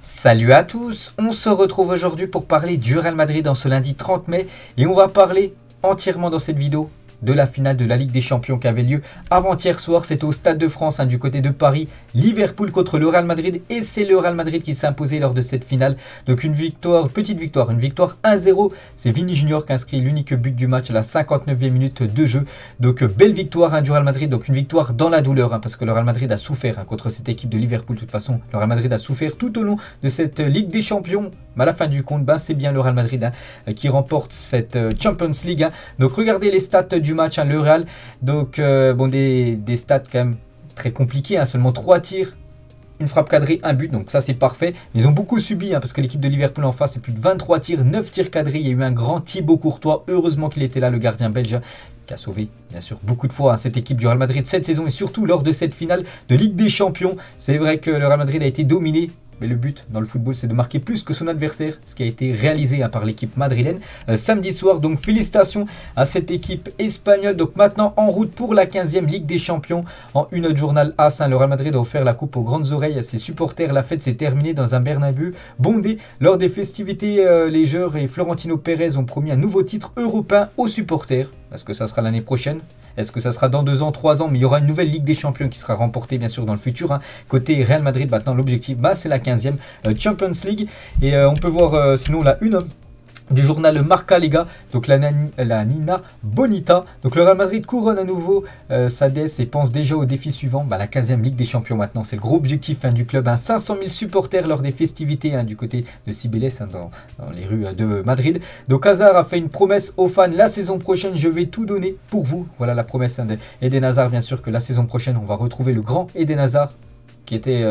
Salut à tous, on se retrouve aujourd'hui pour parler du Real Madrid en ce lundi 30 mai et on va parler entièrement dans cette vidéo de la finale de la Ligue des Champions qui avait lieu avant-hier soir. C'était au Stade de France du côté de Paris, Liverpool contre le Real Madrid et c'est le Real Madrid qui s'est imposé lors de cette finale. Donc une victoire, petite victoire, une victoire 1-0. C'est Vini Junior qui a inscrit l'unique but du match à la 59e minute de jeu. Donc belle victoire du Real Madrid, donc une victoire dans la douleur parce que le Real Madrid a souffert contre cette équipe de Liverpool. De toute façon, le Real Madrid a souffert tout au long de cette Ligue des Champions. Mais à la fin du compte, c'est bien le Real Madrid qui remporte cette Champions League. Donc regardez les stats du match, le Real. Donc des stats quand même très compliqués, seulement 3 tirs, une frappe cadrée, un but, donc ça c'est parfait. Mais ils ont beaucoup subi parce que l'équipe de Liverpool en face c'est plus de 23 tirs, 9 tirs cadrés. Il y a eu un grand Thibaut Courtois, heureusement qu'il était là, le gardien belge, qui a sauvé bien sûr beaucoup de fois cette équipe du Real Madrid cette saison et surtout lors de cette finale de Ligue des Champions. C'est vrai que le Real Madrid a été dominé. Mais le but dans le football, c'est de marquer plus que son adversaire, ce qui a été réalisé par l'équipe madrilène samedi soir. Donc félicitations à cette équipe espagnole. Donc maintenant en route pour la 15e Ligue des Champions. En une de journal A, le Real Madrid a offert la coupe aux grandes oreilles à ses supporters. La fête s'est terminée dans un Bernabéu bondé. Lors des festivités, les joueurs et Florentino Pérez ont promis un nouveau titre européen aux supporters. Est-ce que ça sera l'année prochaine? Est-ce que ça sera dans 2 ans, 3 ans? Mais il y aura une nouvelle Ligue des Champions qui sera remportée bien sûr dans le futur. Côté Real Madrid, maintenant l'objectif, c'est la 15e Champions League. Et on peut voir sinon la une du journal Marca, les gars. Donc la Nina Bonita. Donc le Real Madrid couronne à nouveau sa déesse et pense déjà au défi suivant. La 15e Ligue des Champions maintenant. C'est le gros objectif du club. 500 000 supporters lors des festivités du côté de Cibeles dans les rues de Madrid. Donc Hazard a fait une promesse aux fans. La saison prochaine, je vais tout donner pour vous. Voilà la promesse d'Eden Hazard. Bien sûr que la saison prochaine, on va retrouver le grand Eden Hazard, qui était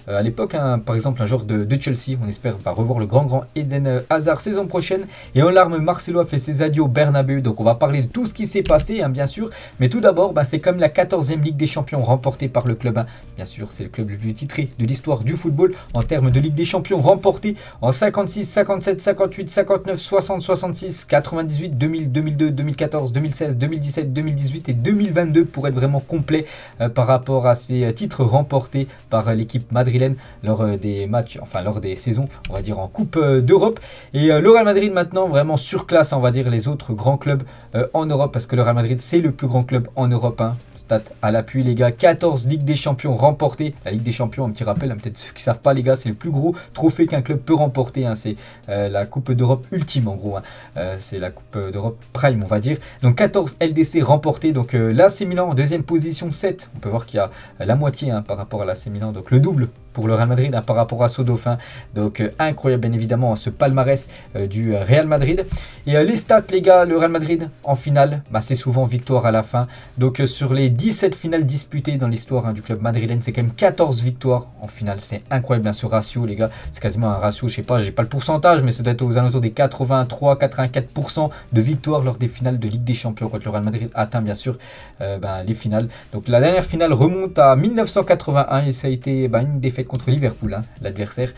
à l'époque par exemple un joueur de Chelsea. On espère revoir le grand Eden Hazard saison prochaine. Et en larmes, Marcelo a fait ses adieux au Bernabéu. Donc on va parler de tout ce qui s'est passé bien sûr. Mais tout d'abord, c'est comme la 14e Ligue des Champions remportée par le club. Bien sûr, c'est le club le plus titré de l'histoire du football en termes de Ligue des Champions remportée en 56, 57, 58, 59, 60, 66, 98, 2000, 2002, 2014, 2016, 2017, 2018 et 2022 pour être vraiment complet par rapport à ces titres remportés par l'équipe madrilène lors des matchs, lors des saisons, on va dire en Coupe d'Europe. Et le Real Madrid maintenant vraiment surclasse, on va dire, les autres grands clubs en Europe, parce que le Real Madrid c'est le plus grand club en Europe. Stats à l'appui, les gars, 14 Ligue des Champions remportées. La Ligue des Champions, un petit rappel, peut-être ceux qui ne savent pas, les gars, c'est le plus gros trophée qu'un club peut remporter. C'est la Coupe d'Europe ultime en gros. C'est la Coupe d'Europe Prime, on va dire. Donc 14 LDC remportés. Donc l'AC Milan en deuxième position, 7. On peut voir qu'il y a la moitié par rapport à l'AC Milan. Donc le double pour le Real Madrid par rapport à ce dauphin. Donc incroyable bien évidemment ce palmarès du Real Madrid. Et les stats, les gars, le Real Madrid en finale, c'est souvent victoire à la fin. Donc sur les 17 finales disputées dans l'histoire du club madrilène, c'est quand même 14 victoires en finale. C'est incroyable ce ratio, les gars. C'est quasiment un ratio, je sais pas, j'ai pas le pourcentage, mais ça doit être aux alentours des 83-84% de victoires lors des finales de Ligue des Champions quand le Real Madrid atteint bien sûr les finales. Donc la dernière finale remonte à 1981 et ça a été une défaite contre Liverpool, l'adversaire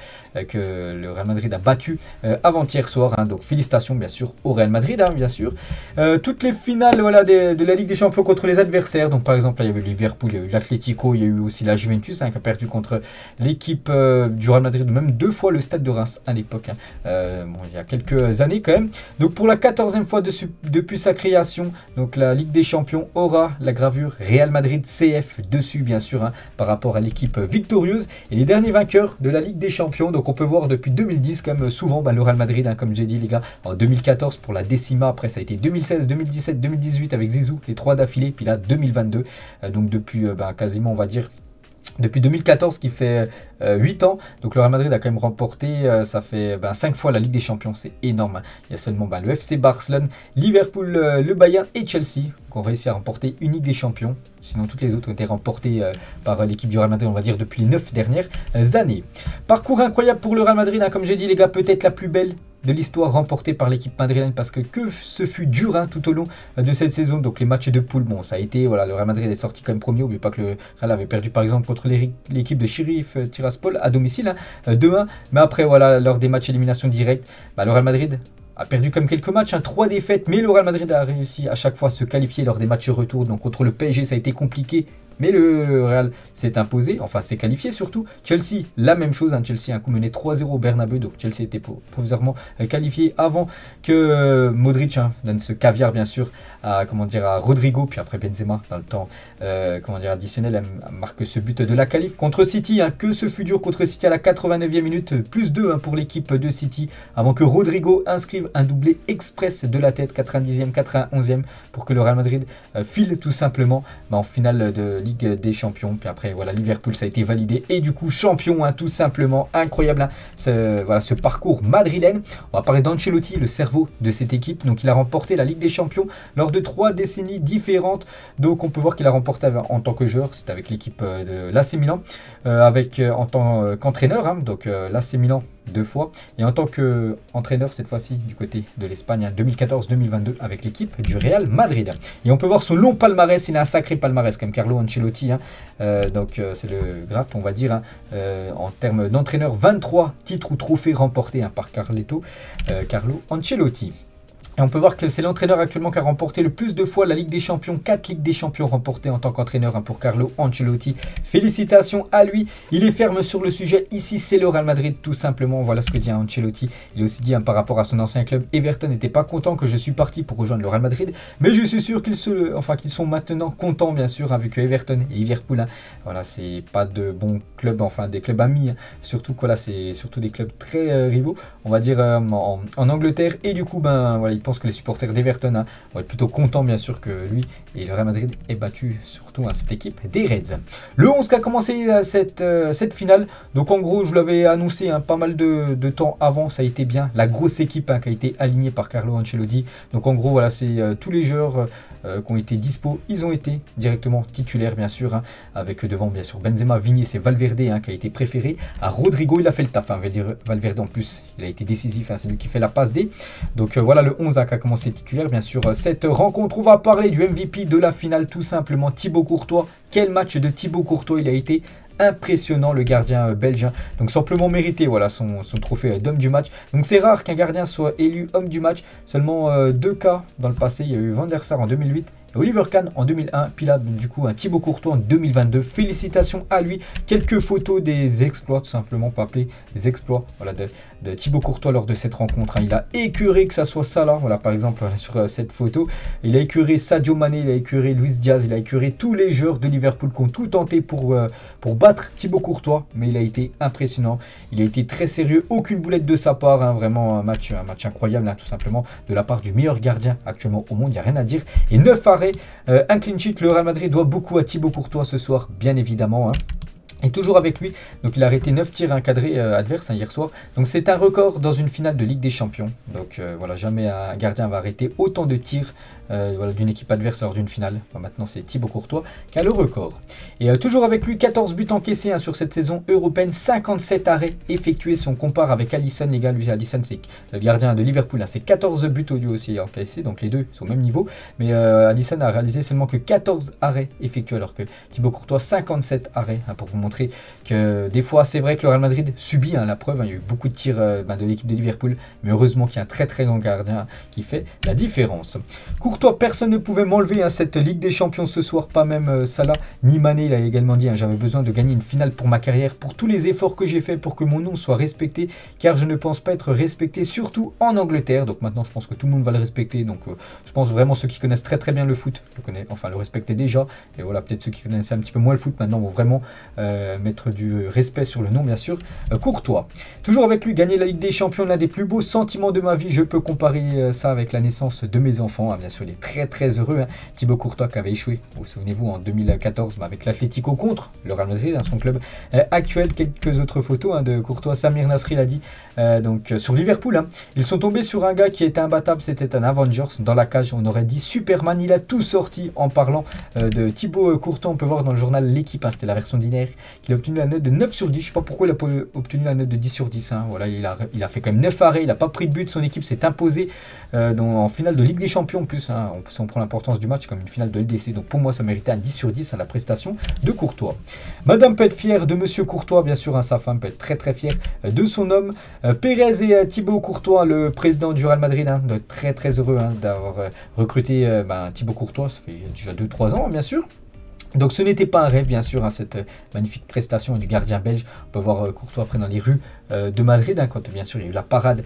que le Real Madrid a battu avant-hier soir. Donc félicitations bien sûr au Real Madrid, bien sûr. Toutes les finales de la Ligue des Champions contre les adversaires. Donc par exemple là, il y avait Liverpool, il y a eu l'Atlético, il y a eu aussi la Juventus qui a perdu contre l'équipe du Real Madrid, même 2 fois le Stade de Reims à l'époque. Il y a quelques années quand même. Donc pour la 14e fois depuis sa création, donc la Ligue des Champions aura la gravure Real Madrid CF dessus bien sûr par rapport à l'équipe victorieuse. Et les derniers vainqueurs de la Ligue des Champions, donc on peut voir depuis 2010 comme souvent le Real Madrid, comme j'ai dit les gars, en 2014 pour la décima, après ça a été 2016, 2017, 2018 avec Zizou, les 3 d'affilée, puis là 2022, donc depuis quasiment on va dire depuis 2014 qui fait 8 ans. Donc le Real Madrid a quand même remporté, ça fait 5 fois la Ligue des Champions, c'est énorme. Il y a seulement le FC Barcelone, Liverpool, le Bayern et Chelsea qui ont réussi à remporter une Ligue des Champions. Sinon toutes les autres ont été remportées par l'équipe du Real Madrid, on va dire depuis les 9 dernières années. Parcours incroyable pour le Real Madrid, comme j'ai dit les gars, peut-être la plus belle de l'histoire remportée par l'équipe madrilène, parce que ce fut dur tout au long de cette saison. Donc les matchs de poule, ça a été, le Real Madrid est sorti quand même premier. N'oubliez pas que le Real avait perdu par exemple contre l'équipe de Sheriff Tiraspol à domicile 2-1. Mais après lors des matchs élimination directe, le Real Madrid a perdu comme quelques matchs, 3 défaites, mais le Real Madrid a réussi à chaque fois à se qualifier lors des matchs retour. Donc contre le PSG ça a été compliqué, Mais le Real s'est imposé, enfin s'est qualifié surtout. Chelsea, la même chose, Chelsea a un coup mené 3-0 au Bernabeu, donc Chelsea était provisoirement qualifié avant que Modric donne ce caviar bien sûr à Rodrigo, puis après Benzema dans le temps additionnel marque ce but de la qualif contre City. Que ce fut dur contre City à la 89e minute, plus 2 pour l'équipe de City avant que Rodrigo inscrive un doublé express de la tête, 90e, 91e, pour que le Real Madrid file tout simplement en finale de Ligue des Champions. Puis après voilà, Liverpool ça a été validé et du coup champion tout simplement. Incroyable ce parcours madrilène. On va parler d'Ancelotti, le cerveau de cette équipe. Donc il a remporté la Ligue des Champions lors de 3 décennies différentes. Donc on peut voir qu'il a remporté en tant que joueur, c'était avec l'équipe de l'AC Milan, en tant qu'entraîneur, donc l'AC Milan 2 fois, et en tant qu'entraîneur cette fois-ci du côté de l'Espagne, 2014-2022 avec l'équipe du Real Madrid. Et on peut voir son long palmarès, il a un sacré palmarès comme Carlo Ancelotti, donc c'est le gratte on va dire, en termes d'entraîneur, 23 titres ou trophées remportés par Carlo Ancelotti. Et on peut voir que c'est l'entraîneur actuellement qui a remporté le plus de fois la Ligue des Champions. 4 Ligues des Champions remportées en tant qu'entraîneur pour Carlo Ancelotti. Félicitations à lui. Il est ferme sur le sujet. Ici, c'est le Real Madrid tout simplement. Voilà ce que dit Ancelotti. Il a aussi dit par rapport à son ancien club, Everton n'était pas content que je suis parti pour rejoindre le Real Madrid. Mais je suis sûr qu'ils sont maintenant contents bien sûr, vu que Everton et Liverpool, voilà, c'est pas de bons clubs, des clubs amis. Surtout que là, c'est surtout des clubs très rivaux, on va dire, en Angleterre. Et du coup, voilà, il pense que les supporters d'Everton vont être plutôt contents bien sûr que lui et le Real Madrid ait battu surtout cette équipe des Reds. Le 11 qui a commencé cette finale, donc en gros je l'avais annoncé pas mal de temps avant, ça a été bien la grosse équipe qui a été alignée par Carlo Ancelotti. Donc en gros voilà, c'est tous les joueurs qui ont été dispo, ils ont été directement titulaires bien sûr, avec devant bien sûr Benzema, Vigny, c'est Valverde qui a été préféré à Rodrigo. Il a fait le taf, Valverde en plus il a été décisif, c'est lui qui fait la passe D. Donc voilà le 11 qui a commencé titulaire bien sûr cette rencontre. On va parler du MVP de la finale tout simplement, Thibaut Courtois. Quel match de Thibaut Courtois, il a été impressionnant le gardien belge, donc simplement mérité voilà son trophée d'homme du match. Donc c'est rare qu'un gardien soit élu homme du match, seulement 2 cas dans le passé, il y a eu Van der Sar en 2008 et Oliver Kahn en 2001, puis là du coup un Thibaut Courtois en 2022. Félicitations à lui. Quelques photos des exploits tout simplement, pas appeler des exploits voilà, de Thibaut Courtois lors de cette rencontre. Il a écœuré que ça soit ça là, voilà par exemple sur cette photo, il a écœuré Sadio Mané, il a écœuré Luis Diaz, il a écœuré tous les joueurs de Liverpool qui ont tout tenté pour battre Thibaut Courtois, mais il a été impressionnant, il a été très sérieux, aucune boulette de sa part, vraiment un match incroyable tout simplement de la part du meilleur gardien actuellement au monde, il n'y a rien à dire. Et 9 arrêts, un clean sheet. Le Real Madrid doit beaucoup à Thibaut Courtois ce soir bien évidemment, et toujours avec lui, donc il a arrêté 9 tirs encadrés adverses hier soir. Donc c'est un record dans une finale de Ligue des Champions. Donc voilà, jamais un gardien va arrêter autant de tirs voilà, d'une équipe adverse lors d'une finale. Enfin, maintenant c'est Thibaut Courtois qui a le record. Et toujours avec lui, 14 buts encaissés sur cette saison européenne, 57 arrêts effectués. Si on compare avec Alisson, les gars, lui Alisson c'est le gardien de Liverpool, c'est 14 buts lui aussi encaissés, donc les deux sont au même niveau. Mais Alisson a réalisé seulement que 14 arrêts effectués, alors que Thibaut Courtois 57 arrêts, pour vous montrer que des fois c'est vrai que le Real Madrid subit la preuve, il y a eu beaucoup de tirs de l'équipe de Liverpool, mais heureusement qu'il y a un très très grand gardien qui fait la différence. Courtois, personne ne pouvait m'enlever cette Ligue des Champions ce soir, pas même Salah ni Mané. Il a également dit j'avais besoin de gagner une finale pour ma carrière, pour tous les efforts que j'ai fait pour que mon nom soit respecté, car je ne pense pas être respecté, surtout en Angleterre. Donc maintenant je pense que tout le monde va le respecter, donc je pense vraiment ceux qui connaissent très très bien le foot le respectaient déjà, et voilà, peut-être ceux qui connaissaient un petit peu moins le foot maintenant vont vraiment mettre du respect sur le nom bien sûr. Courtois, toujours avec lui, gagner la Ligue des Champions, l'un des plus beaux sentiments de ma vie. Je peux comparer ça avec la naissance de mes enfants, bien sûr il est très très heureux. Thibaut Courtois qui avait échoué, vous souvenez-vous, en 2014 avec l'Atlético contre le Real Madrid, son club actuel. Quelques autres photos de Courtois. Samir Nasri l'a dit donc sur Liverpool, ils sont tombés sur un gars qui était imbattable, c'était un Avengers dans la cage, on aurait dit Superman. Il a tout sorti en parlant de Thibaut Courtois. On peut voir dans le journal L'équipe, c'était la version d'hier, qu'il a obtenu la note de 9 sur 10. Je ne sais pas pourquoi il n'a pas obtenu la note de 10 sur 10. Voilà, il a fait quand même 9 arrêts, il n'a pas pris de but, son équipe s'est imposée en finale de Ligue des Champions en plus. Si on prend l'importance du match comme une finale de LDC. Donc pour moi, ça méritait un 10 sur 10 la prestation de Courtois. Madame peut être fière de Monsieur Courtois, bien sûr, sa femme peut être très très fière de son homme. Pérez et Thibaut Courtois, le président du Real Madrid, doit être très très heureux d'avoir recruté Thibaut Courtois. Ça fait déjà 2-3 ans, bien sûr. Donc ce n'était pas un rêve bien sûr, hein, cette magnifique prestation du gardien belge. On peut voir Courtois après dans les rues de Madrid, hein, quand bien sûr il y a eu la parade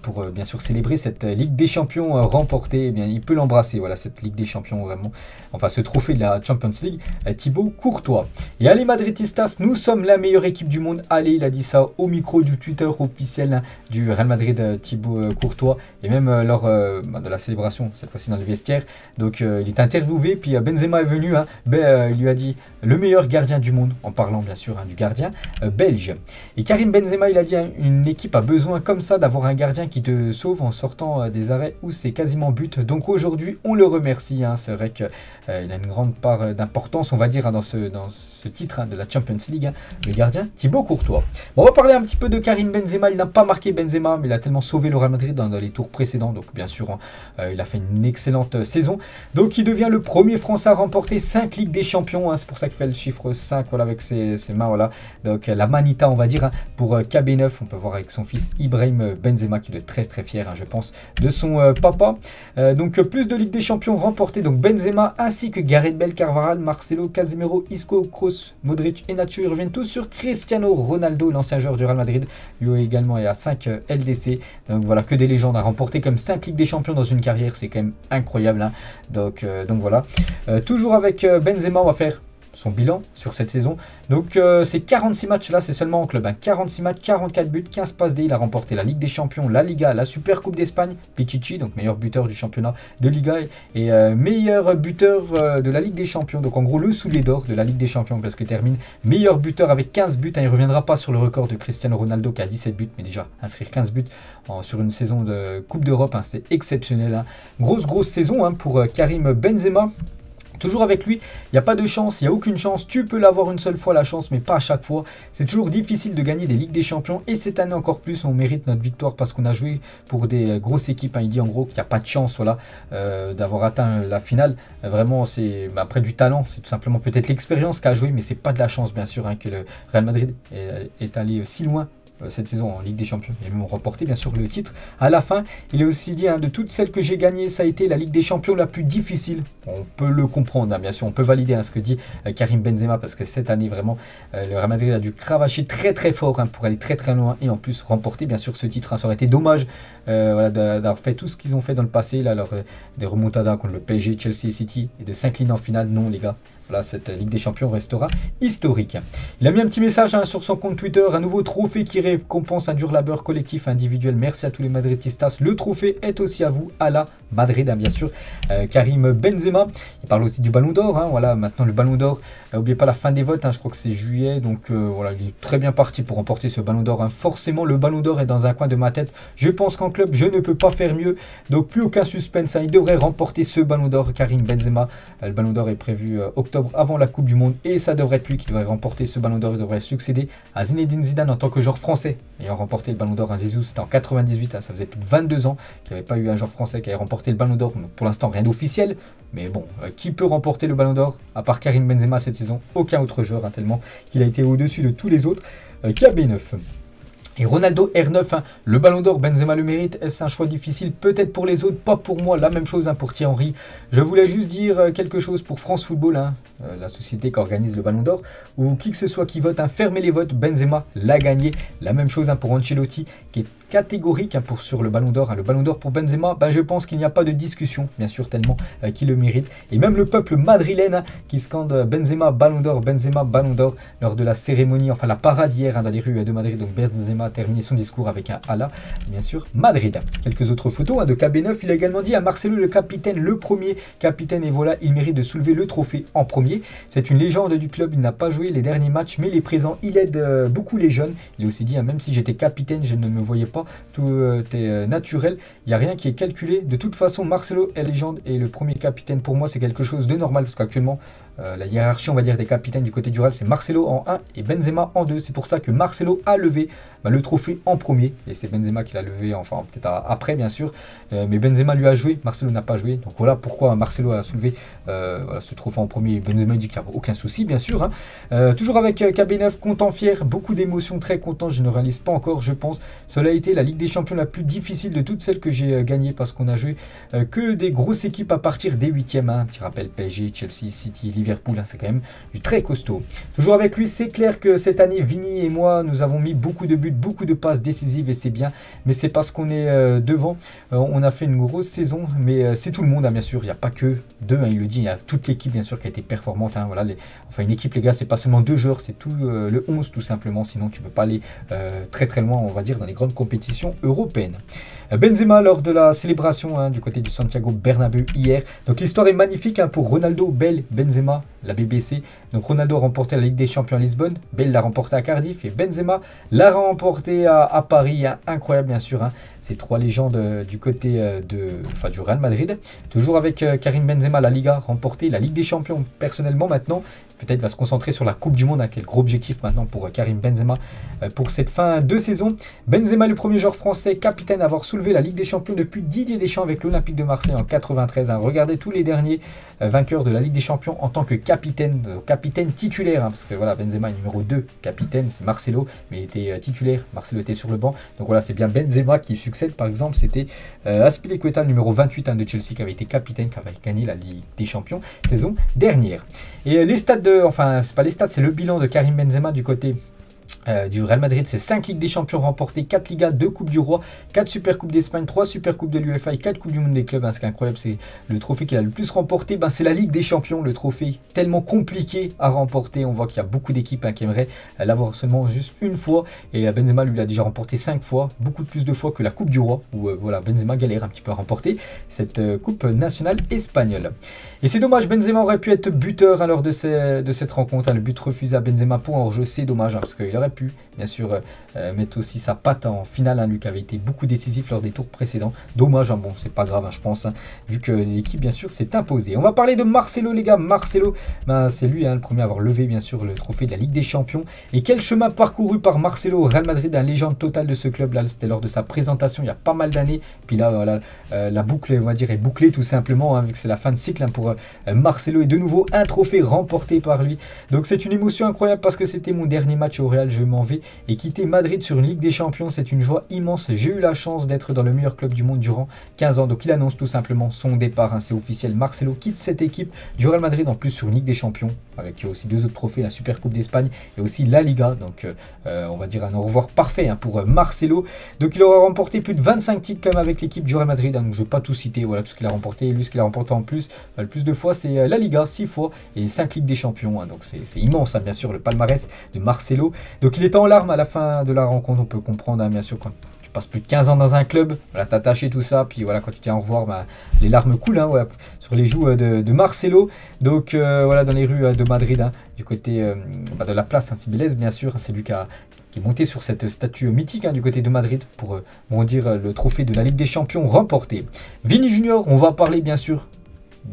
pour bien sûr célébrer cette Ligue des Champions remportée. Eh bien, il peut l'embrasser, voilà, cette Ligue des Champions vraiment, enfin ce trophée de la Champions League, Thibaut Courtois. Et allez Madridistas, nous sommes la meilleure équipe du monde. Allez, il a dit ça au micro du Twitter officiel, hein, du Real Madrid, Thibaut Courtois, et même lors de la célébration, cette fois-ci dans le vestiaire. Donc il est interviewé, puis Benzema est venu, hein, il lui a dit le meilleur gardien du monde, en parlant bien sûr, hein, du gardien belge. Et Karim Benzema, il a dit, hein, une équipe a besoin comme ça d'avoir un gardien qui te sauve en sortant des arrêts où c'est quasiment but. Donc aujourd'hui, on le remercie, hein. C'est vrai qu'il a une grande part d'importance, on va dire, hein, dans ce titre, hein, de la Champions League, hein, le gardien Thibaut Courtois. Bon, on va parler un petit peu de Karim Benzema. Il n'a pas marqué Benzema, mais il a tellement sauvé le Real Madrid dans les tours précédents. Donc bien sûr, hein, il a fait une excellente saison. Donc il devient le premier Français à remporter 5 Ligues des Champions, hein. C'est pour ça qu'il fait le chiffre 5, voilà, avec ses mains, voilà. Donc la manita, on va dire, hein, pour KB9. On peut voir avec son fils Ibrahim Benzema, qui est très très fier, hein, je pense, de son papa. Donc plus de Ligue des Champions remportées, donc Benzema ainsi que Gareth Bale, Carvajal, Marcelo, Casemiro, Isco, Kroos, Modric et Nacho, ils reviennent tous sur Cristiano Ronaldo, l'ancien joueur du Real Madrid. Lui également est à 5 LDC. Donc voilà, que des légendes à remporter comme 5 Ligues des Champions dans une carrière, c'est quand même incroyable, hein. Donc voilà. Toujours avec Benzema, on va faire son bilan sur cette saison. Donc ces 46 matchs là, c'est seulement en club, hein. 46 matchs, 44 buts, 15 passes D. Il a remporté la Ligue des Champions, la Liga, la Super Coupe d'Espagne, Pichichi, donc meilleur buteur du championnat de Liga, et meilleur buteur de la Ligue des Champions. Donc en gros le soulier d'or de la Ligue des Champions, parce que termine meilleur buteur avec 15 buts, hein. Il ne reviendra pas sur le record de Cristiano Ronaldo qui a 17 buts, mais déjà inscrire 15 buts sur une saison de Coupe d'Europe, hein, c'est exceptionnel, hein. Grosse saison, hein, pour Karim Benzema. Toujours avec lui, il n'y a pas de chance, il n'y a aucune chance. Tu peux l'avoir une seule fois la chance, mais pas à chaque fois. C'est toujours difficile de gagner des Ligues des Champions. Et cette année encore plus, on mérite notre victoire parce qu'on a joué pour des grosses équipes, hein. Il dit en gros qu'il n'y a pas de chance, voilà, d'avoir atteint la finale. Vraiment, c'est après du talent. C'est tout simplement peut-être l'expérience qu'a joué, mais c'est pas de la chance, bien sûr, hein, que le Real Madrid est allé si loin cette saison en Ligue des Champions. Et même remporté bien sûr le titre. À la fin, il a aussi dit, hein, de toutes celles que j'ai gagnées, ça a été la Ligue des Champions la plus difficile. On peut le comprendre, hein, bien sûr, on peut valider, hein, ce que dit Karim Benzema, parce que cette année vraiment, le Real Madrid a dû cravacher très fort, hein, pour aller très loin et en plus remporter bien sûr ce titre, hein. Ça aurait été dommage voilà, d'avoir fait tout ce qu'ils ont fait dans le passé, là, des remontadas contre le PSG, Chelsea et City, et de s'incliner en finale. Non les gars, voilà, cette Ligue des Champions restera historique. Il a mis un petit message, hein, sur son compte Twitter, un nouveau trophée qui récompense un dur labeur collectif individuel. Merci à tous les Madridistas. Le trophée est aussi à vous, à la Madrid, hein, bien sûr. Karim Benzema, il parle aussi du Ballon d'Or, hein, voilà, maintenant le Ballon d'Or, n'oubliez pas la fin des votes, hein, je crois que c'est juillet, donc voilà, il est très bien parti pour remporter ce Ballon d'Or, hein. Forcément, le Ballon d'Or est dans un coin de ma tête. Je pense qu'en club, je ne peux pas faire mieux, donc plus aucun suspense, hein. Il devrait remporter ce Ballon d'Or, Karim Benzema. Le Ballon d'Or est prévu octobre, avant la Coupe du Monde, et ça devrait être lui qui devrait remporter ce Ballon d'Or. Il devrait succéder à Zinedine Zidane en tant que joueur français ayant remporté le Ballon d'Or. Un Zizou, c'était en 98, hein, ça faisait plus de 22 ans qu'il n'y avait pas eu un joueur français qui avait remporté le Ballon d'Or. Pour l'instant, rien d'officiel, mais bon, qui peut remporter le Ballon d'Or à part Karim Benzema cette saison? Aucun autre joueur, hein, tellement qu'il a été au-dessus de tous les autres. KB9. Et Ronaldo R9, hein, le Ballon d'Or, Benzema le mérite. Est-ce un choix difficile? Peut-être pour les autres, pas pour moi. La même chose, hein, pour Thierry Henry. Je voulais juste dire quelque chose pour France Football, hein, la société qui organise le Ballon d'Or, ou qui que ce soit qui vote, hein, fermez les votes. Benzema l'a gagné. La même chose, hein, pour Ancelotti, qui est catégorique, hein, sur le Ballon d'Or, hein. Le Ballon d'Or pour Benzema, je pense qu'il n'y a pas de discussion, bien sûr, tellement qu'il le mérite. Et même le peuple madrilène, hein, qui scande Benzema Ballon d'Or lors de la cérémonie, enfin la parade hier, hein, dans les rues de Madrid. Donc Benzema a terminé son discours avec un Allah, bien sûr, Madrid. Quelques autres photos, hein, de KB9. Il a également dit à Marcelo, le capitaine, le premier capitaine, et voilà, il mérite de soulever le trophée en premier. C'est une légende du club, il n'a pas joué les derniers matchs, mais il est présent, il aide beaucoup les jeunes. Il a aussi dit, hein, même si j'étais capitaine, je ne me voyais pas, tout est naturel, il n'y a rien qui est calculé. De toute façon, Marcelo est légende et le premier capitaine pour moi, c'est quelque chose de normal, parce qu'actuellement, la hiérarchie, on va dire, des capitaines du côté du Real, c'est Marcelo en 1 et Benzema en 2. C'est pour ça que Marcelo a levé le trophée en premier. Et c'est Benzema qui l'a levé, enfin peut-être après, bien sûr. Mais Benzema lui a joué, Marcelo n'a pas joué. Donc voilà pourquoi Marcelo a soulevé voilà, ce trophée en premier. Benzema dit qu'il n'y a aucun souci, bien sûr, hein. Toujours avec KB9, content, fier, beaucoup d'émotions, très content. Je ne réalise pas encore, je pense. Cela a été la Ligue des Champions la plus difficile de toutes celles que j'ai gagnées, parce qu'on a joué que des grosses équipes à partir des 8e. Hein. Petit rappel, PSG, Chelsea, City, Liverpool, Liverpool, c'est quand même du très costaud. Toujours avec lui, c'est clair que cette année, Vini et moi, nous avons mis beaucoup de buts, beaucoup de passes décisives et c'est bien, mais c'est parce qu'on est devant. On a fait une grosse saison, mais c'est tout le monde, bien sûr, il n'y a pas que deux, il le dit, il y a toute l'équipe bien sûr qui a été performante. Voilà, enfin une équipe les gars, c'est pas seulement 2 joueurs, c'est tout le 11 tout simplement, sinon tu peux pas aller très très loin, on va dire, dans les grandes compétitions européennes. Benzema lors de la célébration du côté du Santiago Bernabéu hier. Donc l'histoire est magnifique pour Ronaldo, Bale, Benzema, la BBC. Donc Ronaldo a remporté la Ligue des Champions à Lisbonne, Bale l'a remporté à Cardiff et Benzema l'a remporté à Paris. Incroyable bien sûr, ces 3 légendes du côté du Real Madrid. Toujours avec Karim Benzema, la Liga remportée, la Ligue des Champions personnellement maintenant. Peut-être va se concentrer sur la Coupe du Monde, quel gros objectif maintenant pour Karim Benzema pour cette fin de saison. Benzema, le premier joueur français capitaine à avoir soulevé la Ligue des Champions depuis Didier Deschamps avec l'Olympique de Marseille en 93. Regardez tous les derniers vainqueurs de la Ligue des Champions en tant que capitaine titulaire. Parce que voilà, Benzema est numéro 2, capitaine, c'est Marcelo, mais il était titulaire, Marcelo était sur le banc. Donc voilà, c'est bien Benzema qui succède. Par exemple, c'était Azpilicueta, le numéro 28 de Chelsea, qui avait été capitaine, qui avait gagné la Ligue des Champions saison dernière. Et les stats enfin c'est pas les stats, c'est le bilan de Karim Benzema du côté du Real Madrid, c'est 5 Ligues des Champions remportées, 4 Ligas, 2 Coupes du Roi, 4 Super Coupes d'Espagne, 3 Super Coupes de l'UEFA et 4 Coupes du Monde des clubs. Ce qui est incroyable, c'est le trophée qu'il a le plus remporté, c'est la Ligue des Champions, le trophée tellement compliqué à remporter. On voit qu'il y a beaucoup d'équipes qui aimeraient l'avoir seulement juste une fois, et Benzema lui l'a déjà remporté 5 fois, beaucoup plus de fois que la Coupe du Roi, où voilà, Benzema galère un petit peu à remporter cette Coupe nationale espagnole. Et c'est dommage, Benzema aurait pu être buteur lors de cette rencontre, le but refusé à Benzema pour un hors-jeu, c'est dommage, parce qu'il aurait pu bien sûr mettre aussi sa patte en finale, lui qui avait été beaucoup décisif lors des tours précédents. Dommage, bon c'est pas grave je pense, vu que l'équipe bien sûr s'est imposée. On va parler de Marcelo les gars. Marcelo, c'est lui le premier à avoir levé bien sûr le trophée de la Ligue des Champions. Et quel chemin parcouru par Marcelo au Real Madrid, un légende totale de ce club là. C'était lors de sa présentation il y a pas mal d'années, puis là voilà, la boucle on va dire est bouclée tout simplement, vu que c'est la fin de cycle pour Marcelo, et de nouveau un trophée remporté par lui. Donc c'est une émotion incroyable parce que c'était mon dernier match au Real, je m'en vais, et quitter Madrid sur une Ligue des Champions, c'est une joie immense. J'ai eu la chance d'être dans le meilleur club du monde durant 15 ans. Donc il annonce tout simplement son départ, c'est officiel. Marcelo quitte cette équipe du Real Madrid, en plus sur une Ligue des Champions, avec aussi 2 autres trophées, la Super Coupe d'Espagne et aussi la Liga. Donc on va dire un au revoir parfait pour Marcelo. Donc il aura remporté plus de 25 titres quand même avec l'équipe du Real Madrid. Donc je ne vais pas tout citer, voilà tout ce qu'il a remporté. Et lui, ce qu'il a remporté en plus, le plus de fois, c'est la Liga, 6 fois, et 5 Ligues des Champions. Donc c'est immense, bien sûr, le palmarès de Marcelo. Donc il était en larmes à la fin de la rencontre, on peut comprendre, bien sûr, quand tu passes plus de 15 ans dans un club, voilà, t'attaches tout ça, puis voilà, quand tu dis au revoir, les larmes coulent sur les joues de Marcelo. Donc voilà, dans les rues de Madrid, du côté de la place Cibeles, bien sûr, c'est lui qui est monté sur cette statue mythique du côté de Madrid pour dire le trophée de la Ligue des Champions remporté. Vini Junior, on va parler bien sûr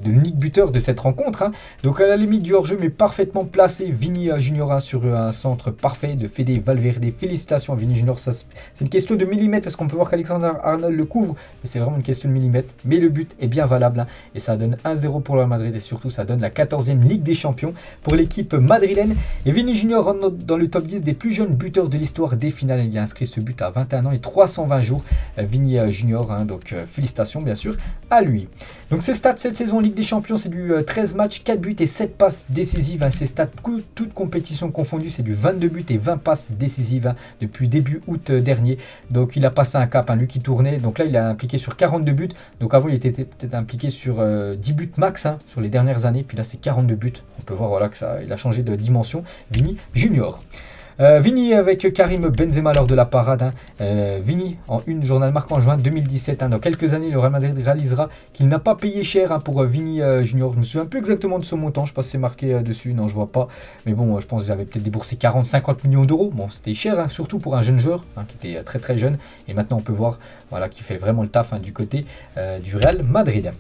de l'unique buteur de cette rencontre. Donc à la limite du hors-jeu, mais parfaitement placé, Vini Junior sur un centre parfait de Fede Valverde. Félicitations à Vini Junior. C'est une question de millimètres, parce qu'on peut voir qu'Alexander Arnold le couvre, mais c'est vraiment une question de millimètres. Mais le but est bien valable, et ça donne 1-0 pour le Madrid, et surtout ça donne la 14e Ligue des Champions pour l'équipe madrilène. Et Vini Junior rentre dans le top 10 des plus jeunes buteurs de l'histoire des finales. Il a inscrit ce but à 21 ans et 320 jours. Vini Junior, donc félicitations bien sûr à lui. Donc ses stats cette saison Ligue des Champions, c'est du 13 matchs, 4 buts et 7 passes décisives. Ses stats, toutes compétitions confondues, c'est du 22 buts et 20 passes décisives depuis début août dernier. Donc il a passé un cap, lui qui tournait. Donc là, il a impliqué sur 42 buts. Donc avant, il était peut-être impliqué sur 10 buts max sur les dernières années. Puis là, c'est 42 buts. On peut voir voilà, que il a changé de dimension. Vini Junior. Vini avec Karim Benzema lors de la parade. Vini en une, journal marquant en juin 2017. Dans quelques années, le Real Madrid réalisera qu'il n'a pas payé cher pour Vini Junior. Je me souviens plus exactement de ce montant. Je sais pas si c'est marqué dessus. Non, je vois pas. Mais bon, je pense qu'ils avaient peut-être déboursé 40-50 millions d'euros. Bon, c'était cher, surtout pour un jeune joueur qui était très très jeune. Et maintenant, on peut voir voilà, qu'il fait vraiment le taf du côté du Real Madrid.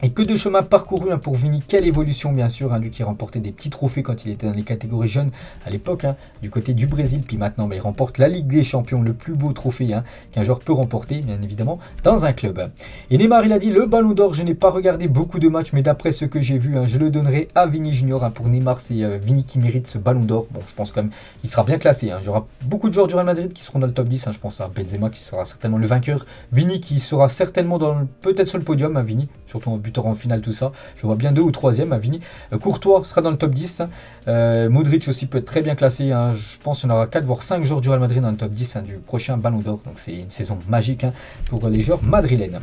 Et que de chemin parcouru pour Vini, quelle évolution bien sûr, lui qui remportait des petits trophées quand il était dans les catégories jeunes à l'époque, du côté du Brésil, puis maintenant il remporte la Ligue des Champions, le plus beau trophée qu'un joueur peut remporter, bien évidemment, dans un club. Et Neymar, il a dit, le Ballon d'Or, je n'ai pas regardé beaucoup de matchs, mais d'après ce que j'ai vu, je le donnerai à Vini Junior. Pour Neymar, c'est Vini qui mérite ce Ballon d'Or. Bon, je pense quand même qu'il sera bien classé. Il y aura beaucoup de joueurs du Real Madrid qui seront dans le top 10, je pense à Benzema qui sera certainement le vainqueur, Vini qui sera certainement peut-être sur le podium, Vini, surtout en buteur en finale, tout ça. Je vois bien 2 ou 3e à Vini. Courtois sera dans le top 10. Modric aussi peut être très bien classé. Hein. Je pense qu'il y en aura 4 voire 5 joueurs du Real Madrid dans le top 10 du prochain Ballon d'Or. Donc c'est une saison magique pour les joueurs madrilènes.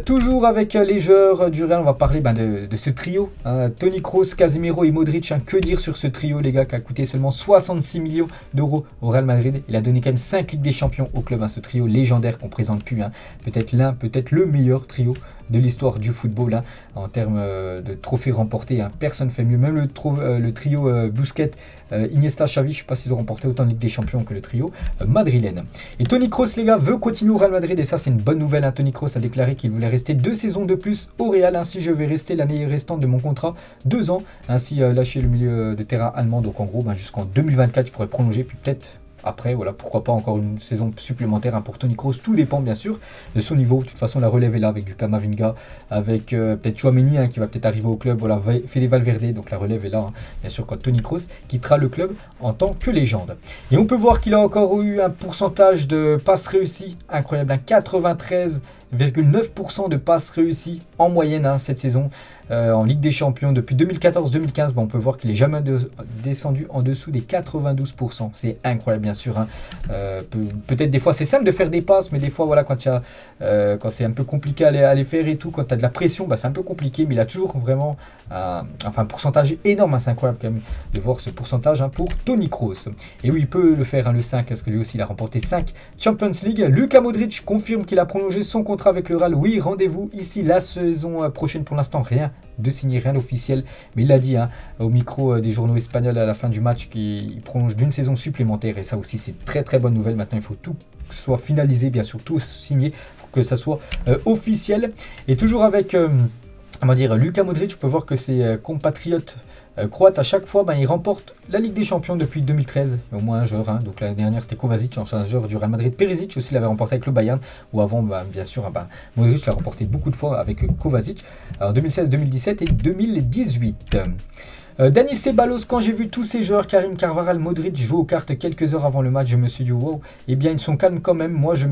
Toujours avec les joueurs du Real, on va parler de ce trio. Toni Kroos, Casemiro et Modric. Que dire sur ce trio, les gars, qui a coûté seulement 66 millions d'euros au Real Madrid. Il a donné quand même 5 Ligues des Champions au club, ce trio légendaire qu'on ne présente plus. Peut-être peut-être le meilleur trio de l'histoire du football en termes de trophées remportés. Personne ne fait mieux. Même le trio Busquets, Iniesta, Xavi, je ne sais pas s'ils ont remporté autant de Ligue des Champions que le trio madrilène. Et Toni Kroos, les gars, veut continuer au Real Madrid et ça c'est une bonne nouvelle. Toni Kroos a déclaré qu'il voulait rester 2 saisons de plus au Real. Ainsi, je vais rester l'année restante de mon contrat, 2 ans. Ainsi, lâcher le milieu de terrain allemand. Donc en gros, jusqu'en 2024, il pourrait prolonger, puis peut-être après, voilà, pourquoi pas encore une saison supplémentaire pour Toni Kroos. Tout dépend bien sûr de son niveau. De toute façon, la relève est là avec du Camavinga, avec peut-être Tchouaméni qui va peut-être arriver au club. Voilà, Fede Valverde, donc la relève est là. Bien sûr, quand Toni Kroos quittera le club en tant que légende. Et on peut voir qu'il a encore eu un pourcentage de passes réussies incroyable, 93,9% de passes réussies en moyenne cette saison en Ligue des Champions depuis 2014-2015. On peut voir qu'il n'est jamais descendu en dessous des 92%. C'est incroyable, bien sûr. Peut-être des fois c'est simple de faire des passes, mais des fois voilà, quand c'est un peu compliqué à les faire et tout, quand tu as de la pression, c'est un peu compliqué, mais il a toujours vraiment un pourcentage énorme. C'est incroyable quand même de voir ce pourcentage pour Toni Kroos. Et oui, il peut le faire le 5, parce que lui aussi il a remporté 5 Champions League. Luka Modric confirme qu'il a prolongé son contrat avec le Real. Oui, rendez-vous ici la saison prochaine. Pour l'instant, rien de signé, rien d'officiel, mais il a dit au micro des journaux espagnols à la fin du match qu'il prolonge d'une saison supplémentaire, et ça aussi c'est très très bonne nouvelle. Maintenant il faut tout soit finalisé, bien sûr tout signé pour que ça soit officiel. Et toujours avec Luka Modric, on peut voir que ses compatriotes croates à chaque fois ils remportent la Ligue des Champions depuis 2013, au moins un joueur. Donc l'année dernière c'était Kovacic, un joueur du Real Madrid. Perisic aussi l'avait remporté avec le Bayern, ou avant bien sûr Modric l'a remporté beaucoup de fois avec Kovacic en 2016, 2017 et 2018. Dani Ceballos, quand j'ai vu tous ces joueurs, Karim Carvajal, Modric, jouer aux cartes quelques heures avant le match, je me suis dit wow, eh bien ils sont calmes quand même. Moi je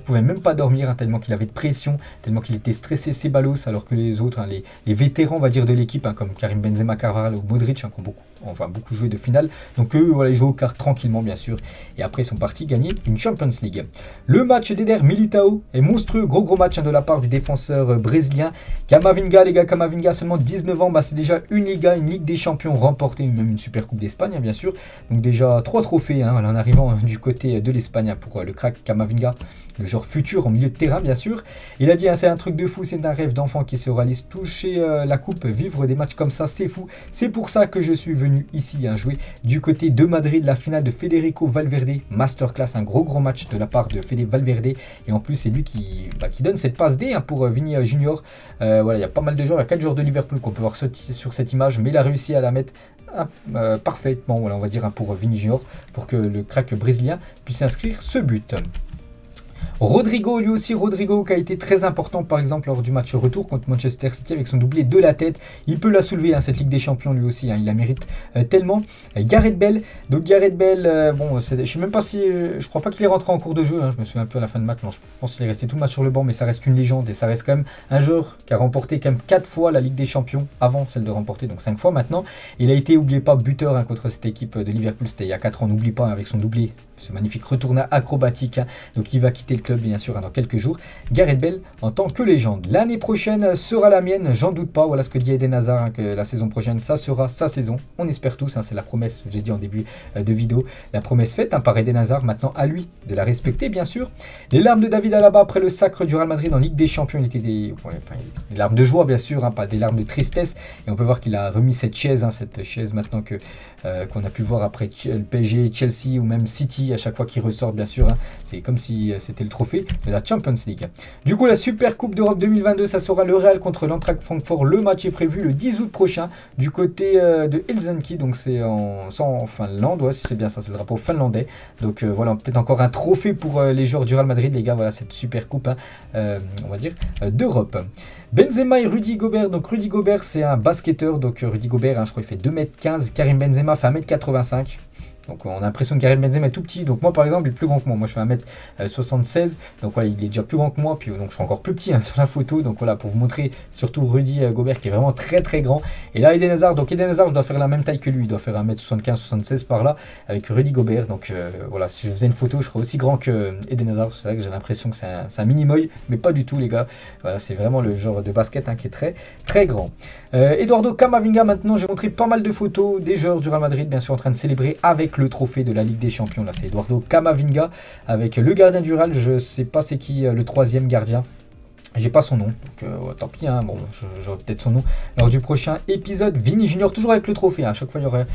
pouvais même pas dormir tellement qu'il avait de pression, tellement qu'il était stressé, Ceballos, alors que les autres, les vétérans on va dire de l'équipe, comme Karim Benzema, Carvajal ou Modric, qui ont beaucoup joué de finale. Donc eux, voilà, ils jouent aux cartes tranquillement bien sûr. Et après ils sont partis gagner une Champions League. Le match d'Eder Militao est monstrueux, gros match de la part du défenseur brésilien. Camavinga, les gars, Camavinga, seulement 19 ans, c'est déjà une Liga, une Ligue des Champions remportée, même une Super Coupe d'Espagne bien sûr. Donc déjà 3 trophées en arrivant du côté de l'Espagne pour le crack Camavinga, le joueur futur en milieu de terrain bien sûr. Il a dit c'est un truc de fou, c'est un rêve d'enfant qui se réalise, toucher la coupe, vivre des matchs comme ça, c'est fou. C'est pour ça que je suis venu ici jouer du côté de Madrid, la finale de Federico Valverde, masterclass, un gros match de la part de Fede Valverde. Et en plus c'est lui qui donne cette passe D pour Vini Junior. Voilà, il y a pas mal de joueurs, il y a 4 joueurs de Liverpool qu'on peut voir sur cette image, mais il a réussi à la mettre parfaitement, voilà, on va dire pour Vini Junior, pour que le crack brésilien puisse inscrire ce but. Rodrigo, lui aussi, qui a été très important par exemple lors du match retour contre Manchester City avec son doublé de la tête. Il peut la soulever cette Ligue des Champions lui aussi, il la mérite tellement. Gareth Bale, donc Gareth Bale, je sais même pas si, je crois pas qu'il est rentré en cours de jeu, je me souviens un peu à la fin de match, non, je pense qu'il est resté tout le match sur le banc, mais ça reste une légende et ça reste quand même un joueur qui a remporté quand même 4 fois la Ligue des Champions avant celle de remporter, donc 5 fois maintenant. Il a été, n'oubliez pas, buteur contre cette équipe de Liverpool, c'était il y a 4 ans, n'oublie pas, avec son doublé, ce magnifique retourna acrobatique, donc il va quitter le club bien sûr dans quelques jours. Gareth Bale en tant que légende. L'année prochaine sera la mienne, j'en doute pas. Voilà ce que dit Eden Hazard, que la saison prochaine ça sera sa saison. On espère tous, c'est la promesse, j'ai dit en début de vidéo, la promesse faite par Eden Hazard, maintenant à lui de la respecter bien sûr. Les larmes de David Alaba après le sacre du Real Madrid en Ligue des Champions, il était des larmes de joie bien sûr, pas des larmes de tristesse. Et on peut voir qu'il a remis cette chaise maintenant qu'on a pu voir après le PSG, Chelsea ou même City. À chaque fois qu'il ressort bien sûr, c'est comme si c'était le trophée de la Champions League. Du coup la Super Coupe d'Europe 2022, ça sera le Real contre l'Eintracht Francfort. Le match est prévu le 10 août prochain du côté de Helsinki, donc c'est en Finlande, ouais, c'est bien ça, c'est le drapeau finlandais. Donc voilà, peut-être encore un trophée pour les joueurs du Real Madrid, les gars, voilà cette Super Coupe on va dire d'Europe. Benzema et Rudy Gobert, donc Rudy Gobert c'est un basketteur, donc Rudy Gobert je crois il fait 2m15, Karim Benzema fait 1m85. Donc on a l'impression que Karim Benzema est tout petit. Donc moi par exemple il est plus grand que moi. Moi je fais 1m76. Donc voilà, il est déjà plus grand que moi. Puis donc je suis encore plus petit hein, sur la photo. Donc voilà, pour vous montrer surtout Rudy Gobert qui est vraiment très très grand. Et là Eden Hazard, donc Eden Hazard je dois faire la même taille que lui. Il doit faire 1m75-76 par là avec Rudy Gobert. Donc voilà, si je faisais une photo je serais aussi grand que Eden Hazard. C'est vrai que j'ai l'impression que c'est un mini-moy. Mais pas du tout les gars. Voilà, c'est vraiment le genre de basket hein, qui est très très grand. Eduardo Camavinga maintenant, j'ai montré pas mal de photos des joueurs du Real Madrid bien sûr en train de célébrer avec le trophée de la Ligue des Champions. Là c'est Eduardo Camavinga avec le gardien du Real, je sais pas c'est qui le troisième gardien. J'ai pas son nom, donc tant pis, hein, bon, j'aurai peut-être son nom lors du prochain épisode. Vini Junior, toujours avec le trophée, hein, à chaque fois il y aurait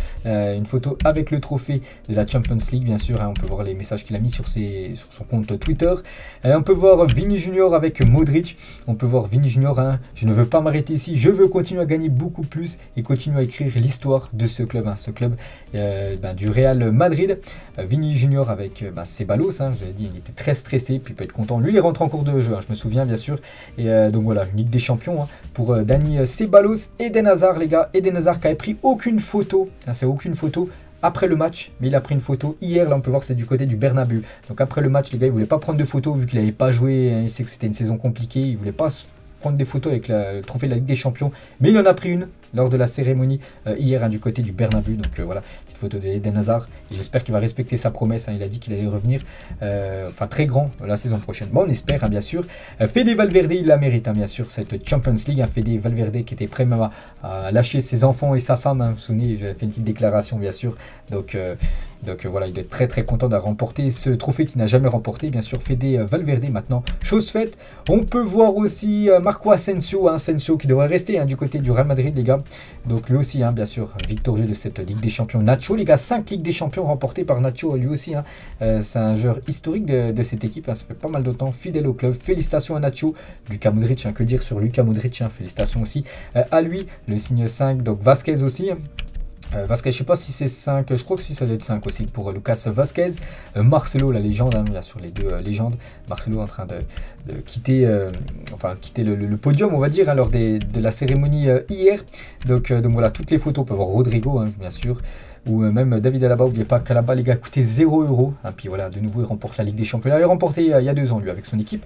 une photo avec le trophée de la Champions League, bien sûr, hein, on peut voir les messages qu'il a mis sur son compte Twitter. On peut voir Vini Junior avec Modric, on peut voir Vini Junior, hein, je ne veux pas m'arrêter ici, je veux continuer à gagner beaucoup plus et continuer à écrire l'histoire de ce club, hein, du Real Madrid. Vini Junior avec Ceballos, hein, j'avais dit, il était très stressé, puis il peut être content, lui il rentre en cours de jeu, hein, je me souviens bien sûr. Et donc voilà, une Ligue des Champions hein, pour Dani Ceballos. Eden Hazard les gars, Eden Hazard qui avait pris aucune photo, hein, c'est aucune photo après le match, mais il a pris une photo hier, là on peut voir que c'est du côté du Bernabeu. Donc après le match les gars, il voulait pas prendre de photos vu qu'il n'avait pas joué, hein, il sait que c'était une saison compliquée, il voulait pas prendre des photos avec le trophée de la Ligue des Champions, mais il en a pris une lors de la cérémonie hier hein, du côté du Bernabeu. Donc voilà, petite photo d'Eden Hazard et j'espère qu'il va respecter sa promesse, hein, il a dit qu'il allait revenir très grand la saison prochaine. Bon on espère hein, bien sûr. Fede Valverde il la mérite hein, bien sûr cette Champions League, hein, Fede Valverde qui était prêt même à lâcher ses enfants et sa femme, hein, vous vous souvenez, j'avais fait une petite déclaration bien sûr, donc voilà, il doit être très très content d'avoir remporté ce trophée qu'il n'a jamais remporté, bien sûr Fede Valverde. Maintenant, chose faite, on peut voir aussi Marco Asensio, hein, Asensio qui devrait rester hein, du côté du Real Madrid les gars. Donc lui aussi, hein, bien sûr, victorieux de cette Ligue des Champions. Nacho les gars, 5 Ligues des Champions remportées par Nacho lui aussi. Hein. C'est un joueur historique de cette équipe, hein, ça fait pas mal de temps, fidèle au club. Félicitations à Nacho. Luka Modric, hein, que dire sur Luka Modric, hein, félicitations aussi à lui, le signe 5, donc Vasquez aussi. Vasquez, je sais pas si c'est 5, je crois que si ça doit être 5 aussi pour Lucas Vasquez. Marcelo, la légende, hein, bien sûr les deux légendes. Marcelo en train de quitter, quitter le podium, on va dire, hein, lors de la cérémonie hier. Donc voilà, toutes les photos, on peut voir Rodrigo, hein, bien sûr. Ou même David Alaba, n'oubliez pas qu'Alaba les gars coûtait 0 €. Hein, puis voilà, de nouveau il remporte la Ligue des Champions. Il avait remporté il y a 2 ans lui avec son équipe,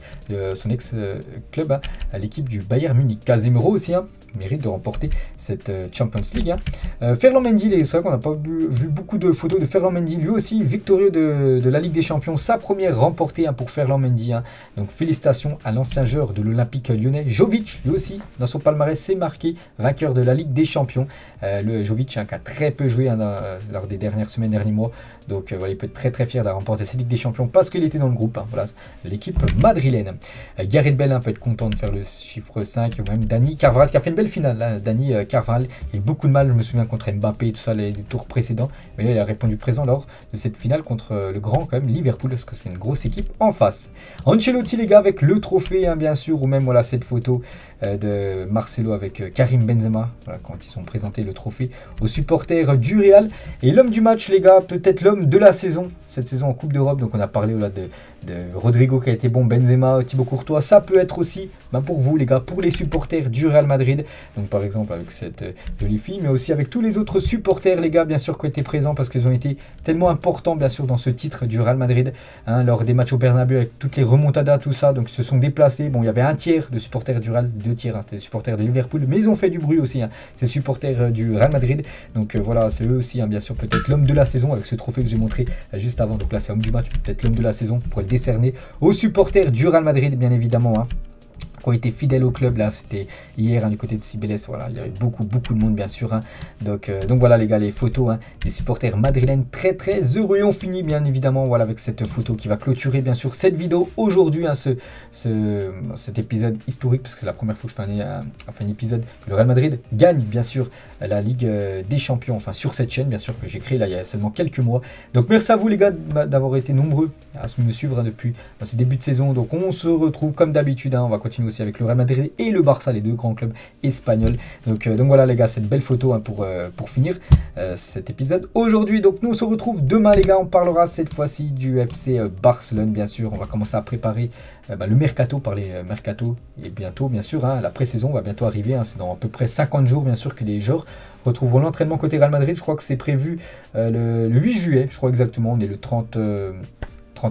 son ex-club, hein, l'équipe du Bayern Munich. Casemiro aussi, hein, mérite de remporter cette Champions League. Hein. Ferland Mendy, c'est vrai qu'on n'a pas vu beaucoup de photos de Ferland Mendy, lui aussi victorieux de la Ligue des Champions, sa première remportée hein, pour Ferland Mendy. Hein. Donc félicitations à l'ancien joueur de l'Olympique lyonnais. Jovic, lui aussi, dans son palmarès, s'est marqué vainqueur de la Ligue des Champions. Le Jovic hein, qui a très peu joué hein, lors des dernières semaines, derniers mois. Donc voilà, il peut être très très fier d'avoir remporté cette Ligue des Champions parce qu'il était dans le groupe, hein, voilà, de l'équipe madrilène. Gareth Bale hein, peut être content de faire le chiffre 5, ou même Dani Carvajal qui a fait une belle finale. Hein. Dani Carvajal, il a eu beaucoup de mal, je me souviens, contre Mbappé et tout ça, les tours précédents. Mais là, il a répondu présent lors de cette finale contre le grand quand même Liverpool, parce que c'est une grosse équipe en face. Ancelotti les gars avec le trophée hein, bien sûr, ou même voilà cette photo de Marcelo avec Karim Benzema, voilà, quand ils ont présenté le trophée aux supporters du Real. Et l'homme du match les gars, peut-être l'homme de la saison, cette saison en Coupe d'Europe. Donc on a parlé là, de Rodrigo qui a été bon, Benzema, Thibaut Courtois, ça peut être aussi pour vous les gars, pour les supporters du Real Madrid. Donc par exemple avec cette jolie fille, mais aussi avec tous les autres supporters les gars, bien sûr, qui ont été présents parce qu'ils ont été tellement importants bien sûr dans ce titre du Real Madrid, hein, lors des matchs au Bernabeu avec toutes les remontadas, tout ça. Donc ils se sont déplacés, bon il y avait un tiers de supporters du Real, 2 tiers, hein, c'était des supporters de Liverpool, mais ils ont fait du bruit aussi, hein, ces supporters du Real Madrid. Donc voilà, c'est eux aussi hein, bien sûr peut-être l'homme de la saison avec ce trophée que j'ai montré juste avant. Donc là c'est homme du match, peut-être l'homme de la saison pour le décerner aux supporters du Real Madrid bien évidemment, hein, qui ont été fidèles au club. Là c'était hier hein, du côté de Cibeles, voilà, il y avait beaucoup de monde bien sûr, hein. Donc voilà les gars, les photos hein, des supporters madrilènes très très heureux. Et on finit bien évidemment voilà avec cette photo qui va clôturer bien sûr cette vidéo aujourd'hui, hein, cet épisode historique, parce que c'est la première fois que je fais un épisode que le Real Madrid gagne bien sûr la Ligue des Champions, enfin sur cette chaîne bien sûr que j'ai créée là il y a seulement quelques mois. Donc merci à vous les gars d'avoir été nombreux à me suivre hein, depuis ce début de saison. Donc on se retrouve comme d'habitude, hein, on va continuer aussi aussi avec le Real Madrid et le Barça, les deux grands clubs espagnols. Donc voilà les gars, cette belle photo hein, pour finir cet épisode aujourd'hui. Donc nous on se retrouve demain les gars, on parlera cette fois-ci du FC Barcelone bien sûr. On va commencer à préparer le mercato, parler mercato, et bientôt bien sûr, hein, la pré-saison va bientôt arriver, hein, c'est dans à peu près 50 jours bien sûr que les joueurs retrouveront l'entraînement côté Real Madrid. Je crois que c'est prévu le 8 juillet, je crois exactement, on est le 30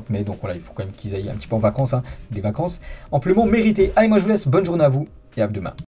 mai, donc voilà, il faut quand même qu'ils aillent un petit peu en vacances, hein, des vacances amplement méritées. Allez, moi je vous laisse, bonne journée à vous et à demain.